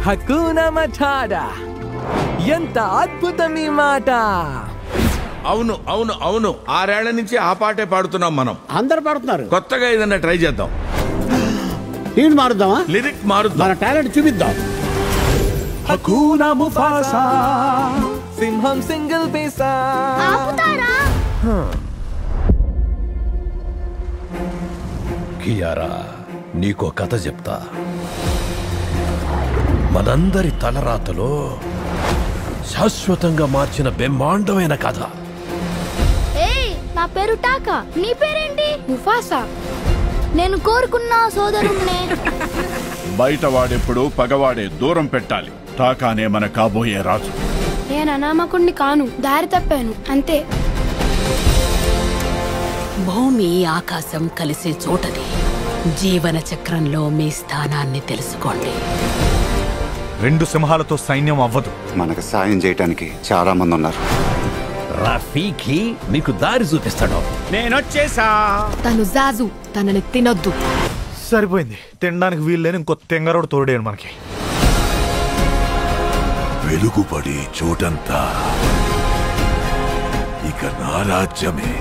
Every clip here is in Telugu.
హక్కున మఠాడా ఎంత అద్భుతం ఈ మాట. అవును అవును అవును 6 ఏళ్ల నుంచి ఆ పాటే పాడుతున్నాం మనం. అందరు పాడుతున్నారు. కొత్తగా ఏదన్నా ట్రై చేద్దాం. ట్యూన్ మారుద్దామా? లిరిక్ మారుద్దాం. మన టాలెంట్ చూపిద్దాం. హక్కున ముఫాసా సింహం సింగిల్ పీసా. ఆపుతారా? కియారా, నీకో కథ చెప్తా. మనందరి తలరాతలో శాశ్వతంగా మార్చిన బ్రహ్మాండమైన కథ. ఏయ్, నా పేరు టాకా. నీ పేరేంటి? ముఫాసా. నేను కోరుకున్న సోదరుణ్ణే. బయట వాడెప్పుడు పగవాడే, దూరం పెట్టాలి. టాకానే మన కాబోయే రాజు. నేను అనామకుణ్ణి కాను, దారి తప్పాను అంతే. భూమి ఆకాశం కలిసే చోటది. జీవన చక్రంలో మీ స్థానాన్ని తెలుసుకోండి. 2 సింహాలతో సైన్యం అవ్వదు. మనకు సాయం చేయటానికి చాలా మంది ఉన్నారు. రఫీకి మీకు దారి చూపిస్తాడు. నేనొచ్చేసా. తను జాజు, తనని తినొద్దు. సరిపోయింది. తినడానికి వీల్లేని ఇంకో తెంగరోడు తోడేడు మనకి. వెలుగుపడి చోటంతా ఇక నా రాజ్యమే.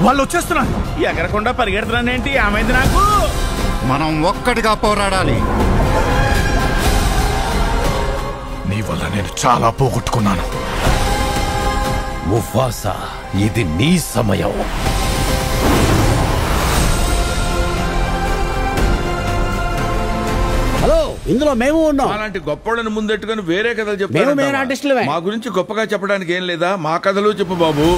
వాళ్ళు వచ్చేస్తున్నారు. ఎగరకుండా పరిగెడుతున్నానేంటి? ఏమైంది నాకు? మనం ఒక్కటిగా పోరాడాలి. నీ వల్ల నేను చాలా పోగొట్టుకున్నాను. ముఫాసా, ఇది నీ సమయం. హలో, ఇందులో మేము ఉన్నాం. అలాంటి గొప్పవాళ్ళని ముందెట్టుకుని వేరే కథలు మేము మెయిన్ చెప్తారు. ఆర్టిస్టులమే. మా గురించి గొప్పగా చెప్పడానికి ఏం లేదా? మా కథలు చెప్పు బాబు.